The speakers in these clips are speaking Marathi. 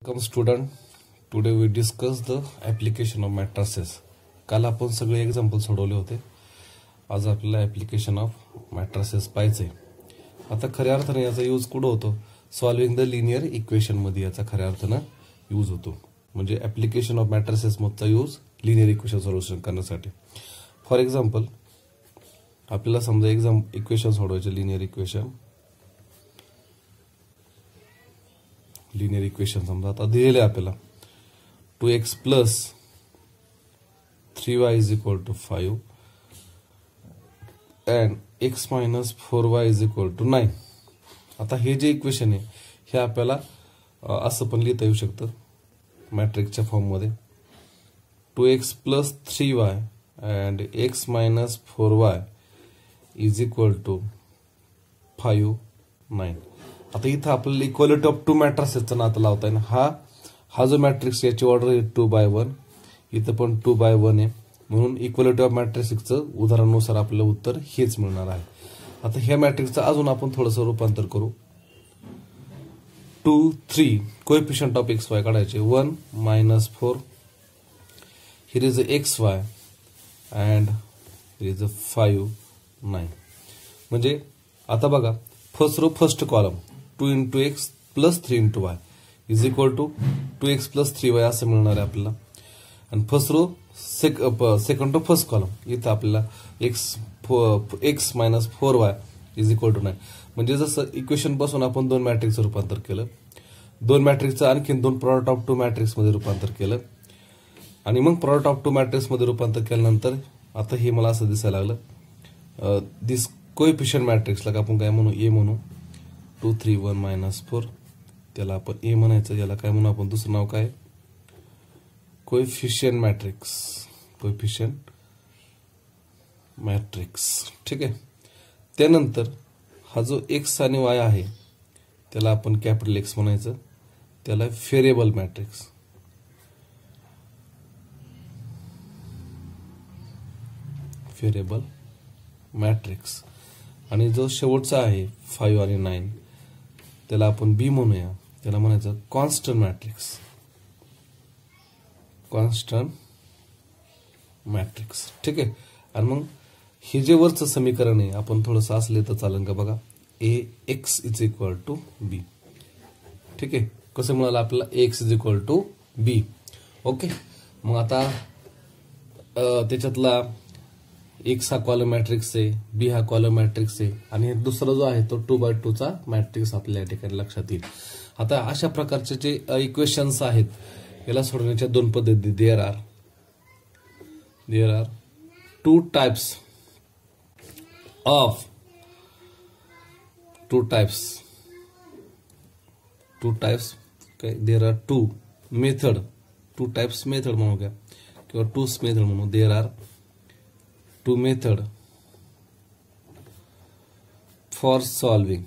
Welcome student. Today we discuss the application of matrices. काल आपण सगळे एक्झाम्पल सोडवले होते. आज आपल्याला ऍप्लिकेशन ऑफ मॅट्रिसेस पाहिजे. आता खऱ्या अर्थाने याचा यूज कुठे होतो? सॉल्विंग द लिनियर इक्वेशन मध्ये याचा खऱ्या अर्थाने यूज होतो. म्हणजे ऍप्लिकेशन ऑफ मॅट्रिसेस मधचा यूज लिनियर इक्वेशन सोल्युशन करण्यासाठी. फॉर एक्झाम्पल आपल्याला समजा इक्वेशन सोडवायचे लिनियर इक्वेशन समजा आता दिलेले आपल्याला 2x plus 3y is equal to 5 and x minus 4y is equal to 9. आता हे जे इक्वेशन आहे हे आपल्याला असं पण लिहिता येऊ शकतं मॅट्रिक्सच्या फॉर्म मध्ये 2x plus 3y and x minus 4y is equal to 5 9. आता इथं आपल्याला इक्वालिटी ऑफ टू मॅट्रिसेसचं नातं लावता येईल. हा जो मॅट्रिक्स याची ऑर्डर आहे 2/1, इथं पण 2/1 आहे, म्हणून इक्वालिटी ऑफ मॅट्रिक्सचं उदाहरणानुसार आपल्याला उत्तर हेच मिळणार आहे. आता ह्या मॅट्रिक्सचं अजून आपण थोडंसं रूपांतर करू. 2 3 कोएफिशियंट ऑफ xy काढायचे 1 -4. Here is xy and here is 5 9. म्हणजे आता बघा first column 2 into x plus 3 into y is equal to 2x plus 3y असं मिळणार आहे आपल्याला. आणि सेकंड रो फर्स्ट कॉलम इथं आपल्याला x minus 4y is equal to 9. म्हणजे जसं इक्वेशन पासून आपण दोन मॅट्रिक्सचं रूपांतर केलं, दोन मॅट्रिक्सचं आणखीन दोन प्रॉडक्ट ऑफ टू मॅट्रिक्स मध्ये रूपांतर केलं, आणि मग प्रॉडक्ट ऑफ टू मॅट्रिक्स मध्ये रूपांतर केल्यानंतर आता हे मला असं दिसायला लागलं. दिस कोएफिशियंट मॅट्रिक्सला आपण काय म्हणू? ए म्हणू. 2 3 1 -4 त्याला आपण ए म्हणायचं. याला काय म्हणू आपण? दुसरं नाव काय? Coefficient matrix. ठीक आहे. त्यानंतर हा जो एक्स आणि वाय आहे त्याला आपण कॅपिटल एक्स म्हणायचं. त्याला व्हेरिएबल मॅट्रिक्स. आणि जो शेवटचा आहे 5 आणि 9 त्याला आपण बी म्हणूया. त्याला म्हणायचं कॉन्स्टंट मॅट्रिक्स. ठीक आहे. आणि मग हे जे वरचं समीकरण आहे आपण थोडंसं असले तर चालेल का? बघा ax is equal to b. ठीक आहे. कसं मिळालं आपल्याला? ax is equal to b. Okay. मग आता त्याच्यातला एक्स हा कॉलम मॅट्रिक्स आहे, बी हा कॉलम मॅट्रिक्स आहे, आणि दुसरा जो आहे तो 2/2 चा मॅट्रिक्स आपल्या या ठिकाणी लक्षात येईल. आता अशा प्रकारचे जे इक्वेशन्स आहेत याला सोडवण्याच्या दोन पद्धती. There are two types there are two types method म्हणू घ्या किंवा टूस मेथड म्हणू. There are two method for solving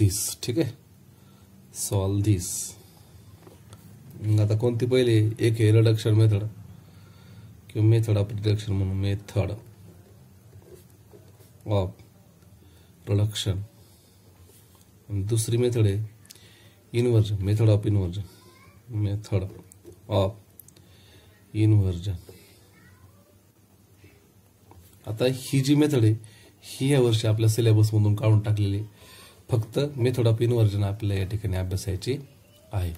this. ठीक आहे. Solve this. आता कोणती पहिले? एक आहे रिडक्शन मेथड किंवा मेथड ऑफ रिडक्शन म्हणून मेथड ऑफ रिडक्शन. दुसरी मेथड आहे इन्व्हर्जन, मेथड ऑफ इन्व्हर्जन. आता ही जी मेथड आहे ही या वर्षी आपल्या सिलेबस मधून काढून टाकलेली. फक्त मेथड ऑफ इन्व्हर्जन आपल्याला या ठिकाणी अभ्यासायची आहे.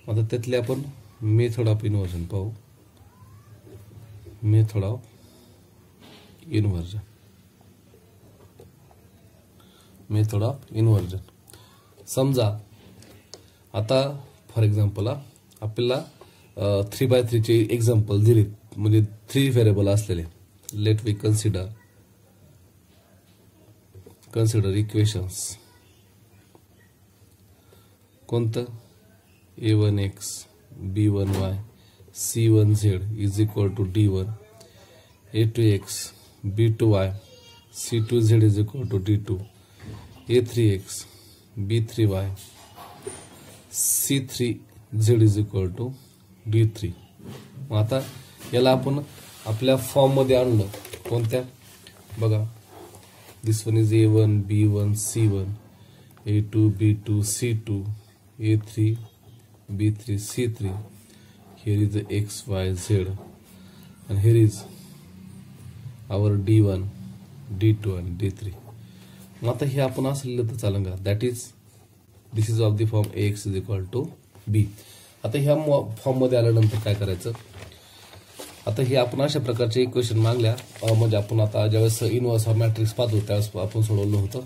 आता त्यातले आपण मेथड ऑफ इन्व्हर्जन पाहू. मेथड ऑफ इन्व्हर्जन समजा आता फॉर एक्झाम्पल आपल्याला 3/3 चे एक्झाम्पल दिले, म्हणजे 3 व्हेरिएबल असलेले. Let we consider equations. कोणतं? a1x b1y c1z is equal to d1, a2x b2y c2z is equal to d2, a3x b3y c3z is equal to d3. आता याला आपण आपल्या फॉर्म मध्ये आणलं. कोणत्या? बघा this one is a1 b1 c1 A2, B2, C2, A3, B3, C3. Here is the X, Y, Z, and here is our D1, D2 and D3. मग आता हे आपण असं लिहिलं तर चालेल का? That is this is of the form Ax is equal to B. आता ह्या फॉर्म मध्ये आल्यानंतर काय करायचं? आता हे आपण अशा प्रकारचे इक्वेशन मागल्या, म्हणजे आपण आता ज्यावेळेस इनव्हर्स हा मॅट्रिक्स पाहतो त्यावेळेस आपण सोडवलं होतं.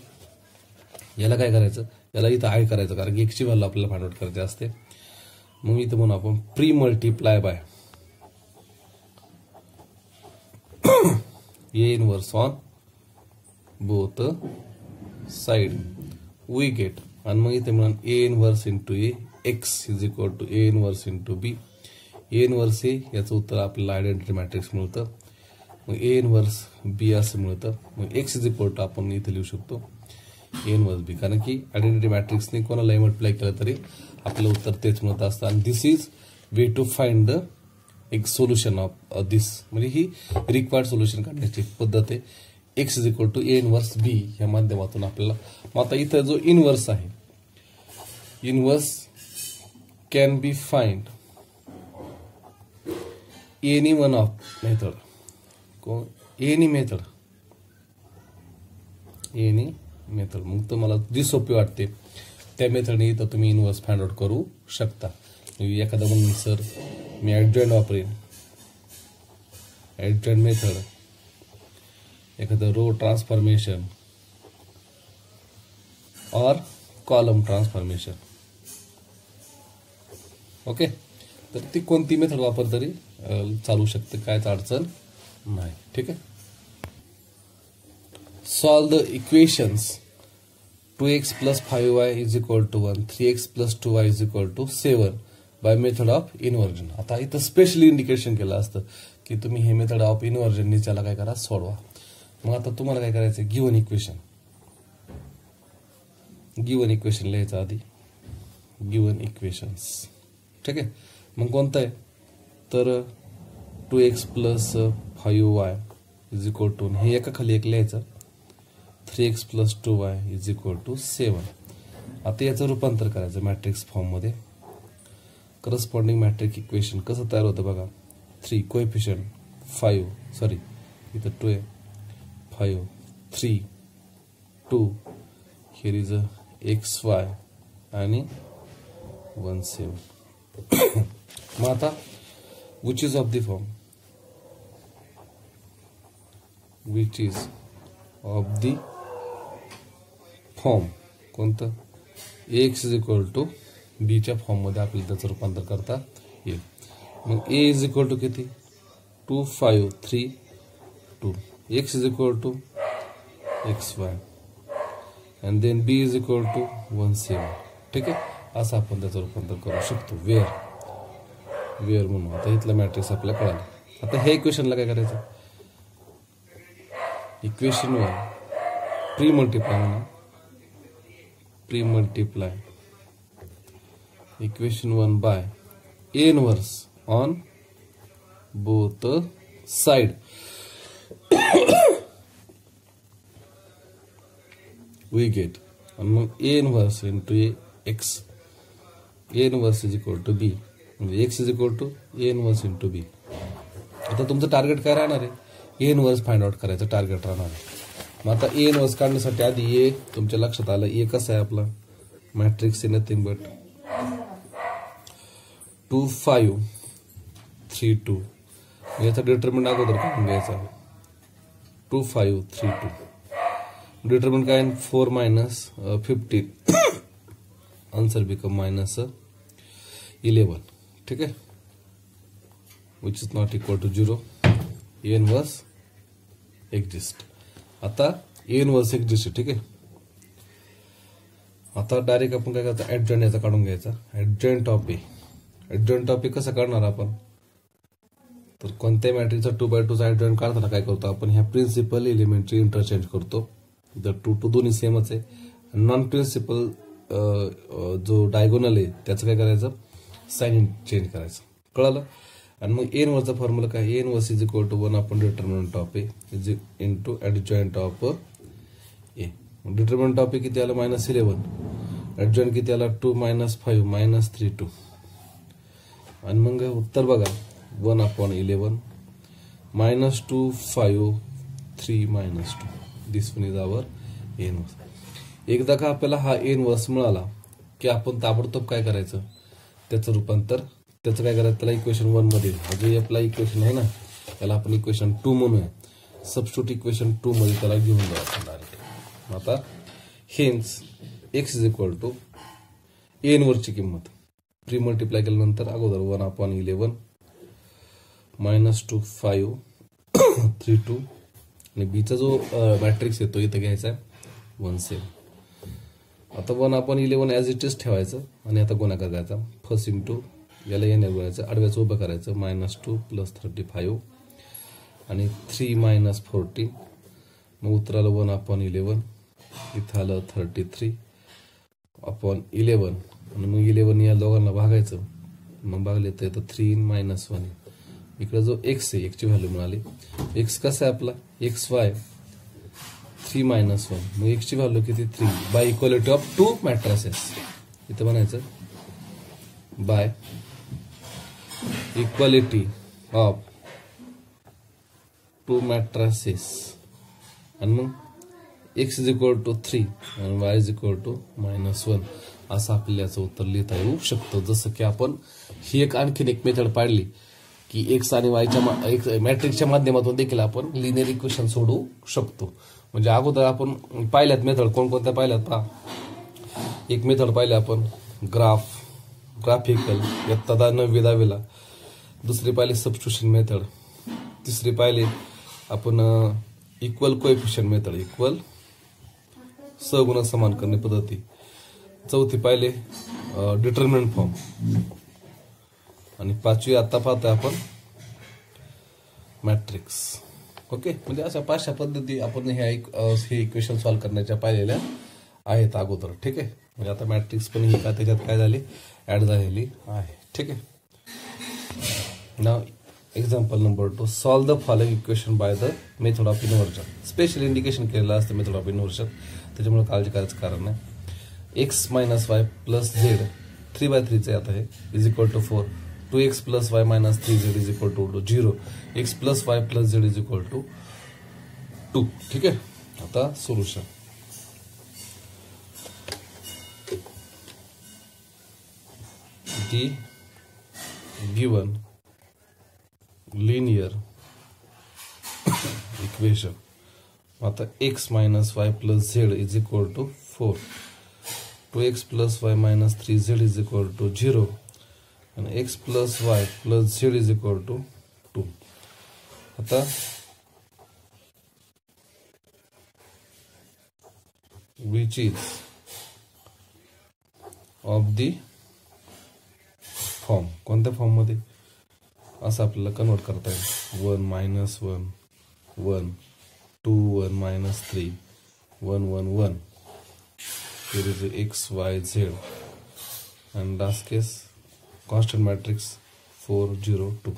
याला काय करायचं? याला इथं आय करायचं, कारण की एक्सची व्हॅल्यू आपल्याला फाइंड आउट करायची असते. मग इथं म्हणू आपण pre multiply by A inverse on both side we get. आणि मग इथे म्हणून A inverse into A x is equal to A inverse into B. A inverse A याचं उत्तर आपल्याला आयडेंटिटी मॅट्रिक्स मिळतं. मग ए इनव्हर्स बी असं मिळतं. मग एक्स इज इक्वल टू आपण इथे लिहू शकतो ए इनव्हर्स बी, कारण की आयडेंटिटी मॅट्रिक्सने कोणालाही मल्टिप्लाय केलं तरी आपलं उत्तर तेच मिळत असतं. आणि this is way to find the एक सोल्युशन ऑफ दिस, म्हणजे ही रिक्वायर्ड सोल्युशन काढण्याची पद्धत आहे. X is equal to A inverse B या माध्यमातून आपल्याला. मग आता इथं जो इनव्हर्स आहे, inverse can be find any one of method, any method, any method. मग तुम्हाला जी सोपी वाटते त्या मेथडने इथं तुम्ही इनव्हर्स फाइंड आउट करू शकता. एखादा म्हणून सर मी ऍडजॉइंट वापरेन, ऍडजॉइंट मेथड, एखादं रो ट्रान्सफॉर्मेशन और कॉलम ट्रान्सफॉर्मेशन. ओके, तर ती कोणती मेथड वापर तरी चालू शकते, कायच अडचण नाही. ठीक आहे. Solve the equations 2x plus 5y is equal to 1, 3x plus 2y is equal to 7 by method of inversion. आता इथं स्पेशली इंडिकेशन केलं असतं की तुम्ही हे मेथड ऑफ इन्व्हर्जन त्याला काय करा, सोडवा. मग आता तुम्हाला काय करायचं? गिव्हन इक्वेशन, गिव्हन इक्वेशन लिहायचं आधी, गिव्हन इक्वेशन्स. ठीक आहे. मग कोणतं आहे? तर 2x plus 5y is equal to, हे एका खाली एक लिहायचं, 3x plus 2y is equal to 7. आता याचं रूपांतर करायचं मॅट्रिक्स फॉर्म मध्ये. करस्पॉन्डिंग मॅट्रिक इक्वेशन कसं तयार होतं बघा. 3 कोएफिशियंट 5, सॉरी इथं 2 आहे, 5 3 2, हिअर इज XY आणि 1 7. मग आता which is of the form, which is of the form कोणतं? एक्स इज इक्वल टू बीच्या फॉर्म मध्ये आपल्याला त्याचं रूपांतर करता येईल. मग ए इज इक्वल टू किती? 2 5 3 2. X is equal to XY and then b is equal to 1 7. ठीक आहे. असं आपण त्याचं रूपांतर करू शकतो. वेअर म्हणून. आता इथलं मॅट्रिक्स आपल्याला कळालं. आता हे इक्वेशनला काय करायचं? इक्वेशन 1 प्री मल्टिप्लाय म्हणा, pre multiply equation 1 by A inverse on both side we get. आणि मग A inverse into x, A inverse is equal to B, म्हणजे x is equal to A inverse into B. आता तुमचं टार्गेट काय राहणार आहे? ए इनव्हर्स फाइंड आउट करायचं टार्गेट राहणार आहे. मग आता ए इनव्हर्स काढण्यासाठी आधी ए तुमच्या लक्षात आलं. ए कसं आहे आपला मॅट्रिक्स? Nothing but 2 5 3 2. याचा डिटर्मिनंट अगोदर काढून घ्यायचा. 2 5 3 2. डिटर्मिनंट काय? 4 minus 15. Answer become -11. ठीक आहे. Which is not equal to 0. A inverse exist. आता ए इनव्हर्स एक्झिस्ट. ठीक आहे. आता डायरेक्ट आपण काय करायचं? ऍडजॉइंट याचा काढून घ्यायचा. Adjoint of A. Adjoint of A कसं काढणार आपण? तर कोणत्याही मॅट्रिक्सचा 2x2 चा ऍडजॉइंट काढताना काय करतो आपण? ह्या प्रिन्सिपल एलिमेंटची इंटरचेंज करतो. जर 2 2 दोन्ही सेमच आहे. नॉन प्रिन्सिपल जो डायगोनल आहे त्याचं काय करायचं? साइन चेंज करायचं. कळलं? आणि मग ए इनव्हर्सचा फॉर्म्युला काय? A inverse is equal to 1 upon determinant of A is into adjoint of A. Determinant of A किती आलं -11, ऍडजॉइंट किती आला 2 - 5 -3 2, आणि मग उत्तर बघा 1/11 -2 5 3 -2. This one is our inverse. एकदा का आपल्याला हा इनवर्स मिळाला की आपण ताबडतोब काय करायचं, त्याचं रूपांतर, त्याचं काय करायचं, त्याला इक्वेशन 1 मध्ये, जे आपला इक्वेशन आहे ना त्याला आपण इक्वेशन 2 म्हणूया. सबस्टिट्यूट इक्वेशन 2 मध्ये त्याला घेऊन जाऊ आपण डायरेक्ट. आता hence x is equal to इनवर्सची किंमत प्री मल्टिप्लाय केल्यानंतर अगोदर 1/11 -2 5 3 2, आणि बीचा जो मॅट्रिक्स येतो इथं घ्यायचा आहे 1 7. आता 1/11 ॲज इट इज ठेवायचं आणि आता गुणाकार करायचा. फर्स्ट इंटू याला येण्या गुणायचं, आडव्याचं उभं करायचं, -2 + 35 आणि 3 - 14. मग उत्तर आलं 1/11, इथं आलं 33/11, आणि मग 11 या दोघांना भागायचं. मग भागले तर येतं 3 - 1. इकडे जो x आहे, एक्सची व्हॅल्यू मिळाली. x कसा आहे आपला xy 3 - 1, मग एक्सची व्हॅल्यू किती 3 बाय इक्वालिटी ऑफ 2 मॅट्रिसेस. इथं म्हणायचं बाय इक्वालिटी ऑफ 2 मॅट्रिसेस, आणि मग x इज इक्वल टू 3 आणि y इज इक्वल टू -1. असं आपल्याला याचं उत्तर लिहिता येऊ शकतं. जसं की आपण ही एक आणखीन एक मेथड पाडली की एक्स आणि वायच्या मॅट्रिक्सच्या माध्यमातून देखील आपण लिनियर इक्वेशन सोडवू शकतो. म्हणजे अगोदर आपण पाहिल्यात मेथड, कोणकोणत्या पाहिल्यात पहा. एक मेथड पाहिली आपण ग्राफिकल इयत्ता 9वी 10वीला. दुसरी पाहिली सबस्टिट्यूशन मेथड. तिसरी पाहिली आपण इक्वल कोएफिशियंट मेथड, इक्वल सहगुण समान करणे पद्धती. चौथी पाहिले डिटर्मिनंट फॉर्म, आणि पाचवी आता पाहतोय आपण मॅट्रिक्स. ओके, म्हणजे अशा 5 पद्धती आपण हे इक्वेशन सॉल्व्ह करण्याच्या पाहिलेल्या आहेत अगोदर. ठीक आहे, म्हणजे आता मॅट्रिक्स पण ही का त्याच्यात काय झाली ऍड झालेली आहे. ठीक आहे. नाव example number 2, solve the following equation by the method of inversion. Special indication केलेलं असतं मेथड ऑफ इन्व्हर्जन, त्याच्यामुळे काळजी करायचं कारण नाही. x - y + z 3/3 आता हे is equal to 4. 2x + y - 3z is equal to 0. x + y + z is equal to 2. ठीक आहे. आता solution. The given linear equation. आता x - y + z is equal to 4. 2x + y - 3z is equal to 0, and x + y + z is equal to 2. आता which is of the form, कोणत्या फॉर्म मध्ये असं आपल्याला कन्वर्ट करता येईल. 1 - 1 1 2 1 - 3 1 1 1. Here is x y z, and last case constant matrix 4 0 2.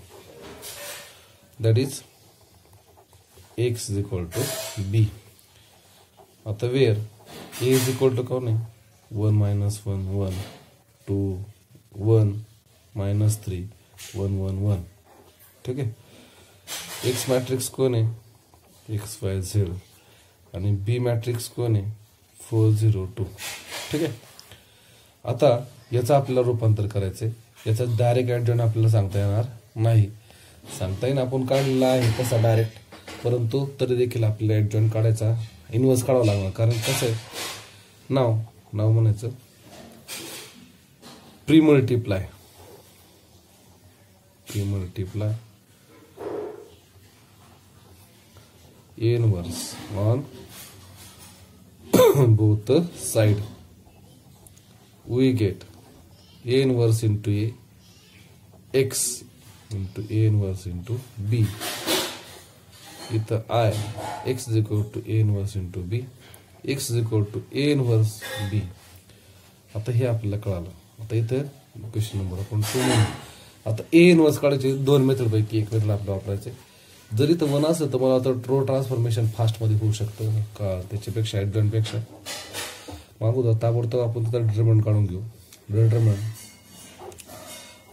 That is x is equal to b. आता where a is equal to कौन है 1 - 1 1 2 1 -3 1 1 1. ठीक है. x मॅट्रिक्स कोण आहे x y z, आणि b मॅट्रिक्स कोण आहे 4 0 2. ठीक आहे. आता याचं आपल्याला रूपांतर करायचंय. याचा डायरेक्ट ऍडजॉइंट आपल्याला सांगता येणार नाही. सांगता येईल आपण काढलेला आहे तसा डायरेक्ट, परंतु तरी देखील आपल्याला ऍडजॉइंट काढायचा, इन्व्हर्स काढावा लागणार. कारण कसं आहे, नाव म्हणायचं pre multiply inverse on both side. We get a inverse into a x into a inverse into b. इथं I x is equal to a inverse into b, x is equal to a inverse b. आता हे आपल्याला कळालं. आता इथं क्वेश्चन नंबर आपण 2 म्हणू. आता a इनवर्स काढायचे 2 मेथड पैकी एक मेथड आपल्याला वापरायचे. जरी तर 1 असेल तर मला वाटतं रो ट्रान्सफॉर्मेशन फास्टमध्ये होऊ शकतं का त्याच्यापेक्षा ॲडजॉइंटपेक्षा. मागू ताबडतोब आपण त्याचा डिटरमिनंट काढून घेऊ. डिटरमिनंट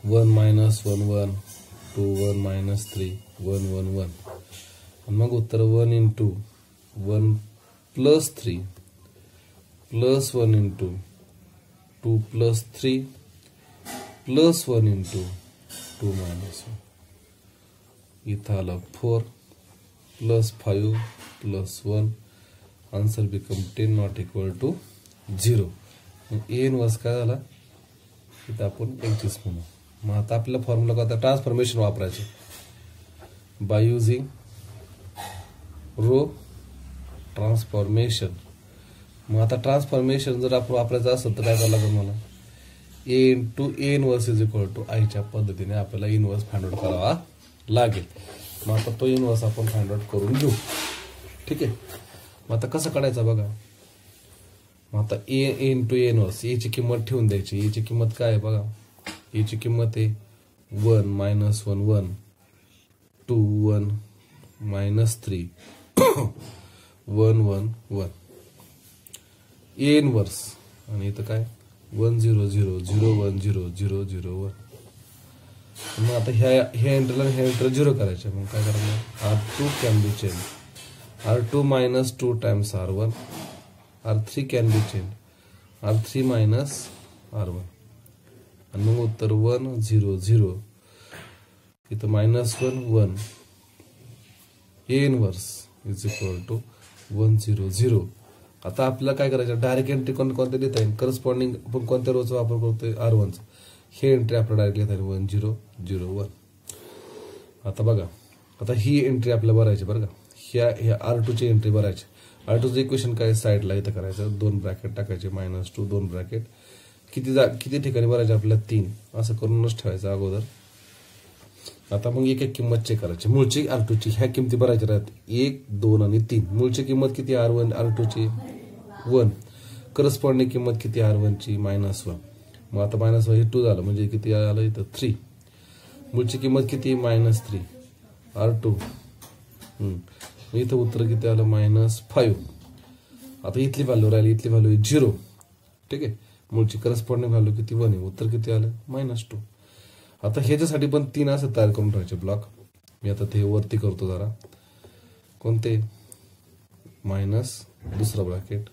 1 -1 1 2 1 -3 1 1 1 आणि मग उत्तर 1 × 1 + 3 + 1 × 2 + 3 + 1 × 2 - 1. इथं आलं 4 + 5 + 1. Answer become 10 not equal to 0. A inverse काय झाला इथं आपण एक्झिस्ट म्हणू. मग आता आपल्याला फॉर्म्युला काय, ट्रान्सफॉर्मेशन वापरायचे बाय युझिंग रो ट्रान्सफॉर्मेशन. मग आता ट्रान्सफॉर्मेशन जर आपण वापरायचं असेल तर काय करावं लागेल मला, A × A inverse is equal to आयच्या पद्धतीने आपल्याला इनवर्स फाइंड आउट करावा लागेल. मग आता तो इनवर्स आपण फाइंड आउट करून घेऊ. ठीक आहे. मग आता कसं काढायचं बघा. मग आता ए × ए इनवर्स, एची किंमत ठेवून द्यायची. एची किंमत काय आहे बघा, एची किंमत आहे 1 - 1 1 2 1 -3 1 1 1. ए इनवर्स आणि इथं काय 1 0 0 0 1 0 0 0 1. मग आता ह्या एंटरला ह्या एंटर 0 करायचे. मग काय करायचं, R2 can be change. R2 - 2 times R1. R3 can be change. R3 - R1 आणि मग उत्तर 1 0 0. इथं -1 1. A inverse is equal to 1 0 0. आता आपल्याला काय करायचं, डायरेक्ट एंट्री कोणत्या लिहिता येईल, करस्पॉन्डिंग आपण कोणत्या रोचा वापर करतोय R1चा. हे एंट्री आपल्याला डायरेक्ट लिहिता येईल 1 0 0 1. आता बघा, आता ही एंट्री आपल्याला भरायची बरं का. ह्या R2ची एंट्री भरायची. R2चं इक्वेशन काय साईडला इथं करायचं, 2 ब्रॅकेट टाकायचे -2 2 ब्रॅकेट. किती ठिकाणी भरायचे आपल्याला 3. असं करूनच ठेवायचं अगोदर. आता मग एक एक किंमत चेक करायची. मूळची R2ची ह्या किमती भरायच्या राहते 1 2 आणि 3. मूळची किंमत किती R1 R2ची 1. करस्पॉन्डिंग किंमत किती R1ची -1. मग आता -1 हे 2 झालं म्हणजे किती आलं इथं 3. मूळची किंमत किती -3 R2. इथं उत्तर किती आलं -5. आता इथली व्हॅल्यू राहिली, इथली व्हॅल्यू 0. ठीक आहे. मूळची करस्पॉन्डिंग व्हॅल्यू किती 1 आहे. उत्तर किती आलं -2. आता ह्याच्यासाठी पण 3 असं तयार करून ठेवायचे ब्लॉक. मी आता ते वरती करतो जरा. कोणते दुसरा ब्रॅकेट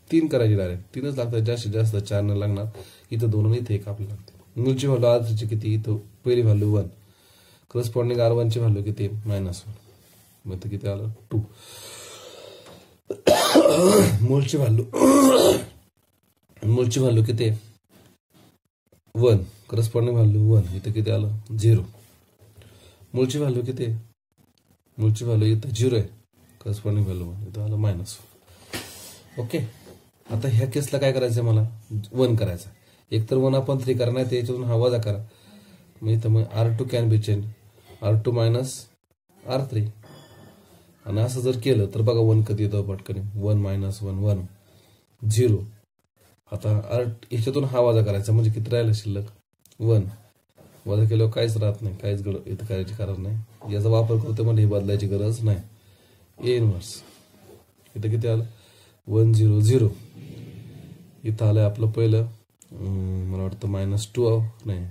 3 करायचे डायरेक्ट. 3च लागतात, जास्तीत जास्त 4 न लागणार. इथं 2 आणि इथे 1 आपल्याला लागते. मूळची व्हॅल्यू R3ची किती, इथं पहिली व्हॅल्यू 1. करस्पॉन्डिंग R1ची व्हॅल्यू किती -1. मग ते किती आलं 2. मूळची व्हॅल्यू किती 1. Corresponding value 1. इथं किती आलं 0. मूळची व्हॅल्यू किती, मूळची व्हॅल्यू इथं 0 आहे. Corresponding value 1. इथं आलं -1. ओके. आता ह्या केसला काय करायचं, मला 1 करायचं. एक तर 1/3 करा, नाही तर याच्यातून हा वजा करा. मग इथं मग R2 can be change. R2 - R3. आणि असं जर केलं तर बघा 1 कधी येतो पटकन 1 - 1 1 0. आता ह्याच्यातून हा वजा करायचा म्हणजे किती राहिलं शिल्लक 1. वजा केल्यावर काहीच राहत नाही, काहीच इथं करायची गरज नाही. याचा वापर करतो म्हणजे बदलायची गरज नाही. ए इनवर्स इथं किती आलं 1 0 0. इथं आलंय आपलं पहिलं मला वाटतं -2 नाही,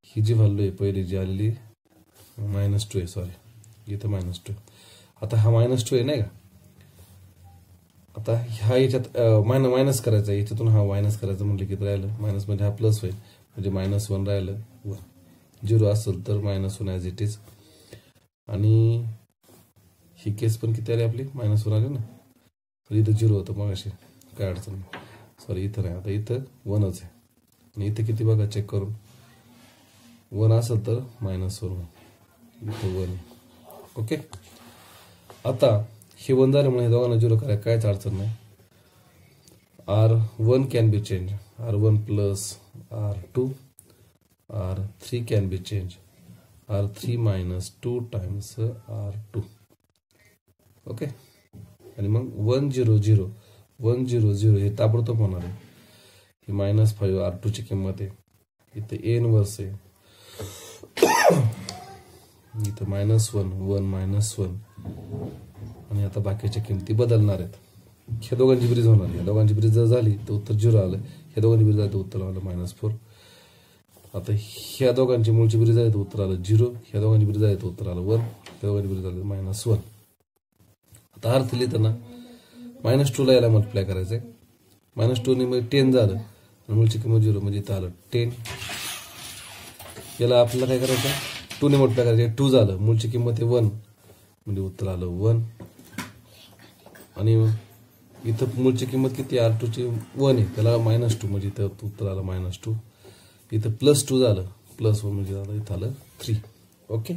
ही जी व्हॅल्यू आहे पहिली जी आलेली -2 आहे. सॉरी, इथं -2. आता हा -2 आहे नाही का. आता ह्या याच्यात मायनस करायचा, याच्यातून हा मायनस करायचा म्हणजे किती राहिलं मायनस म्हणजे हा प्लस होईल म्हणजे -1 राहिलं 1. 0 असेल तर -1 ॲज इट इज. आणि ही केस पण किती आली आपली -1 आली ना. तर इथं 0 होतं मग अशी काय अडचण नाही. सॉरी इथं नाही, आता इथं 1च आहे. आणि इथं किती बघा चेक करून 1 असेल तर -1 इथं 1 आहे. ओके. आता हे 1 झाल्यामुळे दोघांना 0 करायला काहीच अडचण नाही. R1 can be change. R1 plus R2. R3 can be change. R3 - 2 times R2. Okay. आणि मग 1 0 0 1 0 0 हे ताबडतोब होणार आहे. ही -5 R2ची किंमत आहे. इथे ए इनवर्स आहे इथं -1 1 -1 आणि आता बाकीच्या किमती बदलणार आहेत. ह्या दोघांची बेरीज होणार. ह्या दोघांची बेरीज जर झाली तर उत्तर 0 आलं. ह्या दोघांची बेरीज झाली तर उत्तर आलं -4. आता ह्या दोघांची मूळची बेरीज झाली तर उत्तर आलं 0. ह्या दोघांची बेरीज झाली तर उत्तर आलं 1. ह्या दोघांची बेरीज झाली -1. आता अर्थ लिहिताना -2 ला याला मल्टिप्लाय करायचंय. -2 ने मग 10 झालं आणि मूळची किंमत 0 म्हणजे इथं आलं 10. याला आपल्याला काय करायचं 2 ने मल्टिप्लाय करायचं. 2 झालं मूळची किंमत आहे 1 म्हणजे उत्तर आलं 1. आणि इथं मूळची किंमत किती R2 ची 1 आहे त्याला -2 म्हणजे इथं उत्तर आलं -2. इथं +2 झालं +1 म्हणजे झालं इथं आलं 3. ओके.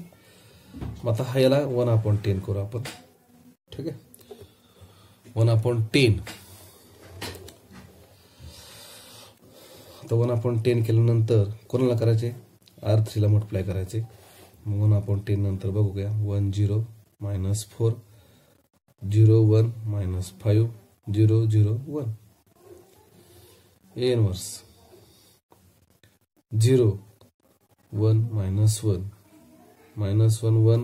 मग आता हा याला 1/10 करू आपण. ठीक आहे. 1/10. आता 1/10 केल्यानंतर कोणाला करायचे R3 ला मल्टिप्लाय करायचे. मग 1/10 नंतर बघूया 1 0 -4 0 1 -5 0 0 1 A इन्व्हर्स 0 1 -1 -1 1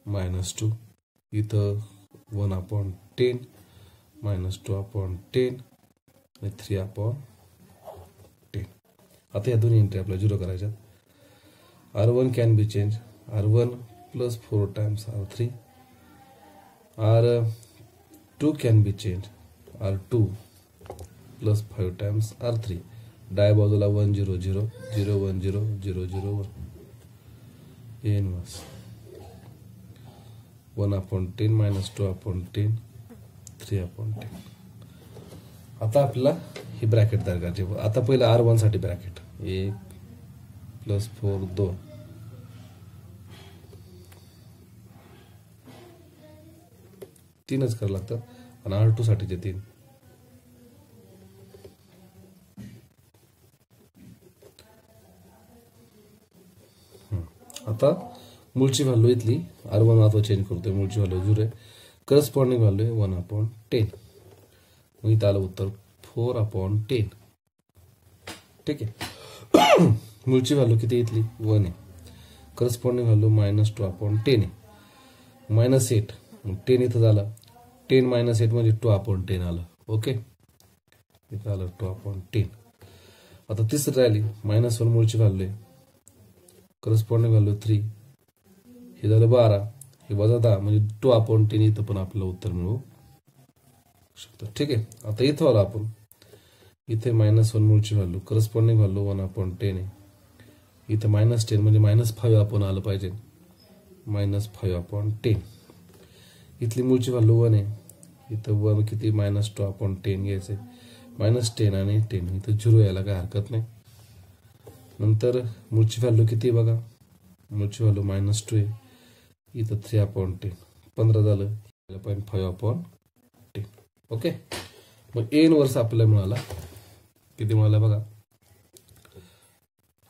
-2 इथं 1/10 -2/10 आणि 3/10. आता या दोन्ही एंट्री आपल्याला 0 करायच्यात. R1 can be change. R1 + 4 times R3. R2 can be change. R2 + 5 times R3. डाव्या बाजूला 1 0 0 0 1 0 0 0 1 A इन्व्हर्स 1/10 -2/10 3/10. आता आपल्याला ही ब्रॅकेट तयार करायची. आता पहिलं R1 साठी ब्रॅकेट 1 + 4 2 3च करावं लागतं आणि R2 साठीचे 3. आता मूळची व्हॅल्यू इथली R1 आता चेंज करतोय. मूळची व्हॅल्यू 0 आहे. करस्पॉन्डिंग व्हॅल्यू आहे 1/10. मग इथं आलं उत्तर 4/10. ठीक आहे. मूळची व्हॅल्यू किती इथली 1 आहे. करस्पॉन्डिंग व्हॅल्यू -2/10 आहे. -8 10 इथं झालं 10 - 8 म्हणजे 2/10 आलं. ओके. इथं आलं 2/10. आता तिसरी राहिली -1 मूळची व्हॅल्यू आहे. करस्पॉन्डिंग व्हॅल्यू 3 हे झालं 12 हे -10 म्हणजे 2/10 इथं पण आपल्याला उत्तर मिळू शकतं. ठीक आहे. आता इथं आलं आपण इथे -1 मूळची व्हॅल्यू करस्पॉन्डिंग व्हॅल्यू 1/10 आहे. इथं -10 म्हणजे -5 आपण आलं पाहिजे. -5/10 इथली मूळची व्हॅल्यू 1 आहे. इथं 1 किती -2/10 घ्यायचे. -10 आणि 10 इथं 0 यायला काय हरकत नाही. नंतर मूळची व्हॅल्यू किती बघा. मूळची व्हॅल्यू -2 आहे. इथं 3/10 15 झालं 5/10. ओके. मग A इन्व्हर्स आपल्याला मिळाला. किती मिळाला बघा.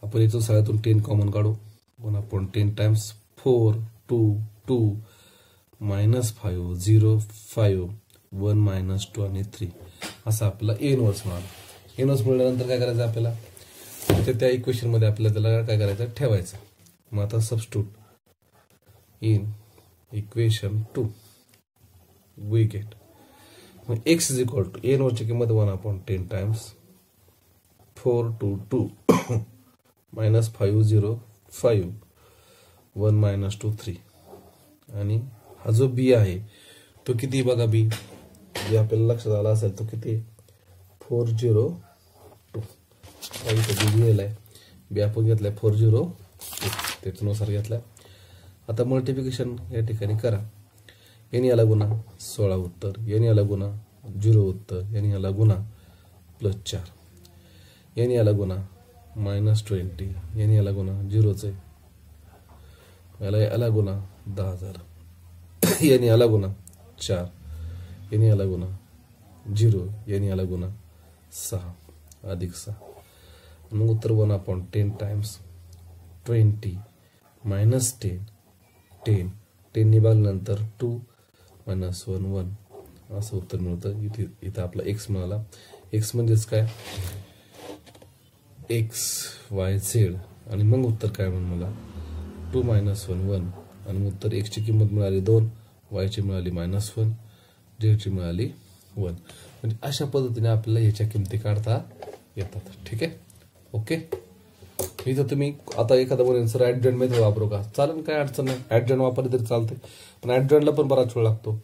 आपण इथून सगळ्यातून 10 कॉमन काढू. 1/10 टाइम्स 4 2 2 -5 0 5 1 -2 आणि 3 असा आपल्याला A इन्व्हर्स मिळाला. A इन्व्हर्स मिळाल्यानंतर काय करायचं आपल्याला त्या इक्वेशन मध्ये आपल्याला त्याला काय करायचं ठेवायचं. मग आता substitute in equation 2 we get मग x A इन्व्हर्सची किंमत 1/10 टाइम्स 4 2 2 -5 0 5 1 -2 3 आणि हा जो B आहे तो किती बघा. B जे आपल्याला लक्षात आला असेल तो किती 402 इथं B लिहिलेला आहे. B आपण घेतलाय 402 त्याच्यानुसार घेतलाय. आता मल्टिप्लिकेशन या ठिकाणी करा. n याला गुणा 16 उत्तर, n याला गुणा 0 उत्तर, n याला गुणा +4, n याला गुणा -20, n याला गुणा 0च आहे, याला गुणा 10,000, n याला गुणा 4, n याला गुणा 0, n याला गुणा 6 अधिक 6. मग उत्तर 1/10 टाइम्स 20 -10 10 10 ने भागल्यानंतर 2 - 1 1 असं उत्तर मिळतं. इथे आपला x मिळाला. x म्हणजेच काय x y z आणि मग उत्तर काय म्हणून मला 2 - 1 1 आणि उत्तर x ची किंमत मिळाली 2, y ची मिळाली -1, z ची मिळाली 1. म्हणजे अशा पद्धतीने आपल्याला ह्याच्या किमती काढता येतात. ठीक आहे, ओके. इथं तुम्ही आता एखादा बोलेल सर ऍडजॉइंट मेथड वापरू का, चालेल, काय अडचण नाही, ऍडजॉइंट वापरली तरी चालते, पण ऍडजॉइंटला पण बराच वेळ लागतो.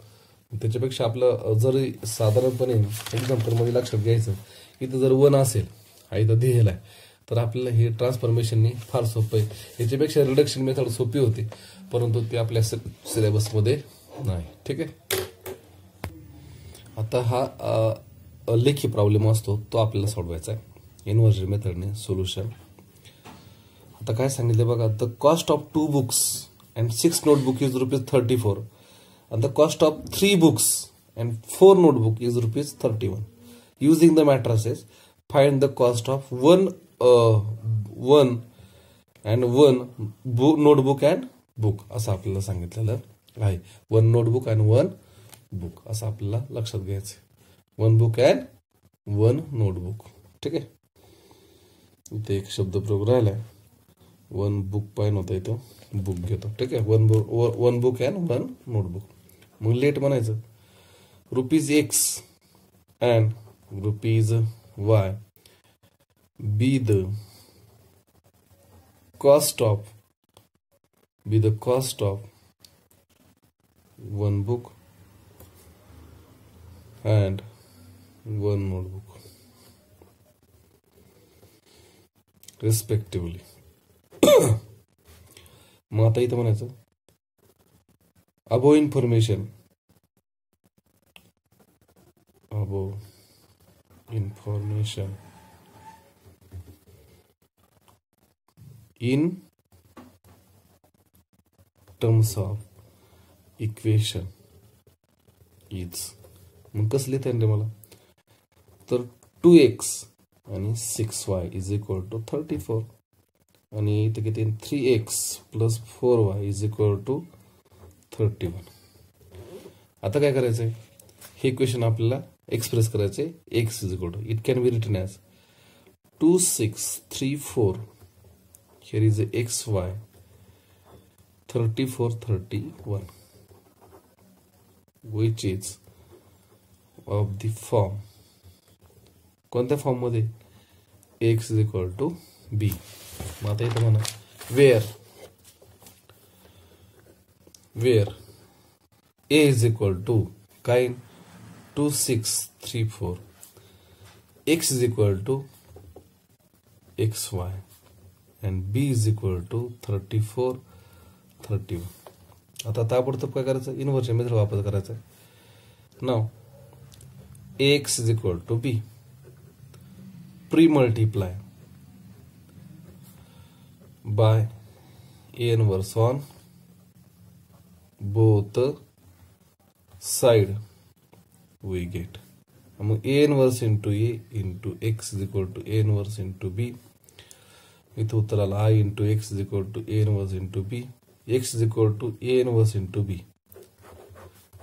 त्याच्यापेक्षा आपलं जरी साधारणपणे एक्झाम्पलमध्ये लक्षात घ्यायचं, इथं जर 1 असेल हा इथं दिलेला आहे, तर आपल्याला हे ट्रान्सफॉर्मेशननी फार सोपं आहे. याच्यापेक्षा रिडक्शन मेथड सोपी होती, परंतु ती आपल्या सिलेबसमध्ये नाही. ठीक आहे, आता हा लेखी प्रॉब्लेम असतो तो आपल्याला सोडवायचा आहे इन्व्हर्जन मेथडने. सोल्युशन आता काय सांगितलं बघा, the cost of 2 books and 6 notebook is ₹34 and the cost of 3 books and 4 notebook is ₹31. Using the matrices, find the cost of one and one notebook and book असं आपल्याला सांगितलेलं आहे. 1 notebook and 1 book असं आपल्याला लक्षात घ्यायचं. 1 book and 1 notebook. ठीक आहे, इथे एक शब्द प्रयोग राहिलाय, 1 book पाहिजे होता, इथं बुक घेतो. ठीक आहे, 1 book and 1 notebook. मग लेट म्हणायचं ₹X and ₹Y be the cost of 1 book and 1 notebook respectively. मग आता इथं म्हणायचं above information in terms of equation is. मग कसं लिहिता येईल रे मला, तर 2x आणि 6y इज इक्वल टू 34 आणि इथे किती 3x plus 4y is equal to 31. आता काय करायचंय, हे इक्वेशन आपल्याला एक्सप्रेस करायचे. x is equal to, it can be written as 2 6 3 4, here is xy 34 31, which is of the form, कोणत्या फॉर्म मध्ये, x is equal to b. मग आता इथं म्हणा where a is equal to काय 2 6 3 4, x is equal to xy and b is equal to 34 31. आता ताबडतोब काय करायचं, इन्व्हर्जन मेथड वापर करायचं. नाव ax is equal to b, pre-multiply by a inverse on both side we get. मग a inverse into a into x is equal to a inverse into b. इथं उत्तर आला I into x is equal to a inverse into b, x is equal to a inverse into b.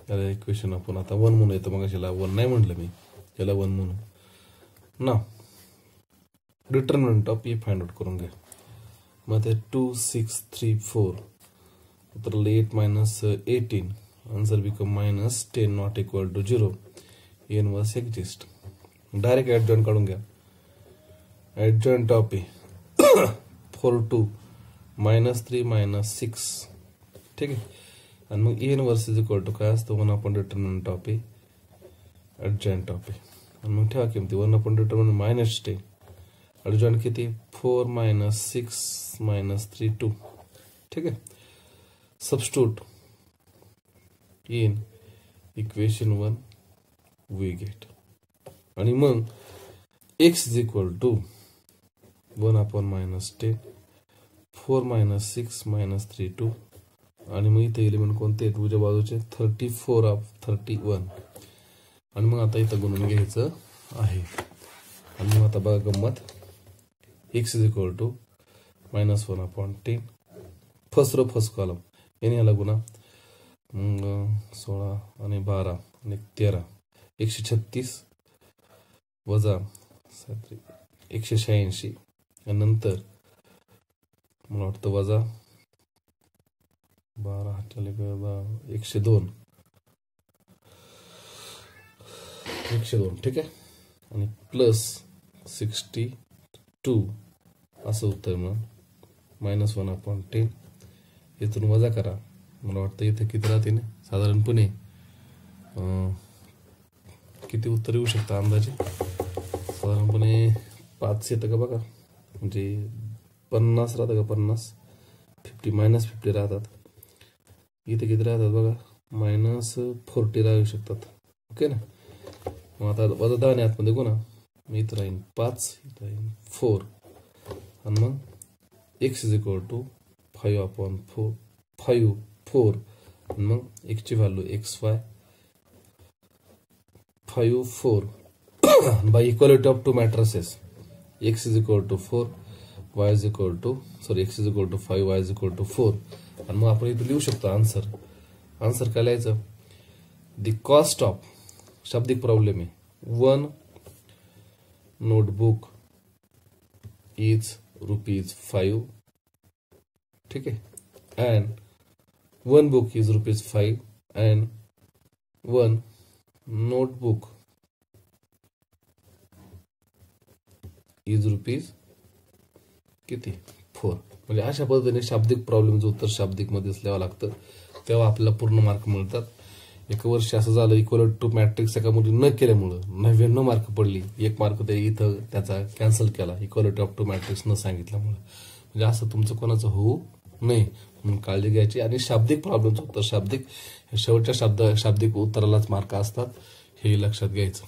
याला इक्वेशन आपण आता 1 म्हणून येतं, मग याला 1 नाही म्हटलं मी, याला 1 म्हणून. ना determinant of e find out करून घ्या. मग ते 2 6 3 4 उत्तर 8 minus 18, answer become -10 not equal to 0. A inverse exist. Direct adjoint काढून घ्या. Adjoint of A 4 2 -3 -6. ठीक आहे, आणि मग A inverse is equal to काय असतं, 1 upon determinant of A adjoint of A. आणि मग ठेवा किमती 1 अपॉन डिटर्मिनंट -10, ऍडजॉइंट किती 4 -6 -3 2. ठीक आहे, substitute in equation 1 we get. आणि मग x is equal to 1 upon -10 4 -6 -3 2. आणि मग इथे एलिमेंट कोणते उजव्या बाजूचे 34 ऑफ 31. आणि मग आता इथं गुणून घ्यायचं आहे. आणि मग आता बघा गंमत, x is equal to -1 upon 10, first row first column, याने याला गुणा, मग 16 आणि 12 आणि 13 136 वजा 186 आणि नंतर मला वाटतं वजा 12 हाताले 102 ठीक आहे. आणि प्लस 62 असं उत्तर म्हणून -1/10 इथून वजा करा. मला वाटतं इथे किती राहते ना साधारणपणे किती उत्तर येऊ शकतं अंदाजे. साधारणपणे 5 येतं का बघा, म्हणजे 50 राहतं का, 50 -50 राहतात. इथे किती राहतात बघा, -40 राहू शकतात. ओके ना. मग आता वजा 10 आतमध्ये गुणा, मी इथं राहीन 5, इथं राहीन 4 आणि मग x = 5/4 आणि मग x ची value xy 5 4 by equality of two matrices x = 4 y = x = 5 y = 4. आणि मग आपण इथे लिहू शकतो आन्सर काय लिहायचं, द कॉस्ट ऑफ शाब्दिक प्रॉब्लेम आहे 1 notebook इज ₹5, ठीक आहे, and 1 book is ₹5 and 1 notebook is किती 4. म्हणजे अशा पद्धतीने शाब्दिक प्रॉब्लेमचं उत्तर शाब्दिक मध्येच लिहावं लागतं, तेव्हा आपल्याला पूर्ण मार्क मिळतात. एका वर्षी असं झालं इक्वल टू मॅट्रिक्स एका मुली न केल्यामुळं 99 मार्क पडली, 1 मार्क ते इथं त्याचा कॅन्सल केला इक्वलिटी ऑफ टू मॅट्रिक्स न सांगितल्यामुळे. म्हणजे असं तुमचं कोणाचं होऊ नये म्हणून काळजी घ्यायची. आणि शाब्दिक प्रॉब्लेमचं उत्तर शेवटच्या शाब्दिक उत्तरालाच मार्क असतात, हे लक्षात घ्यायचं.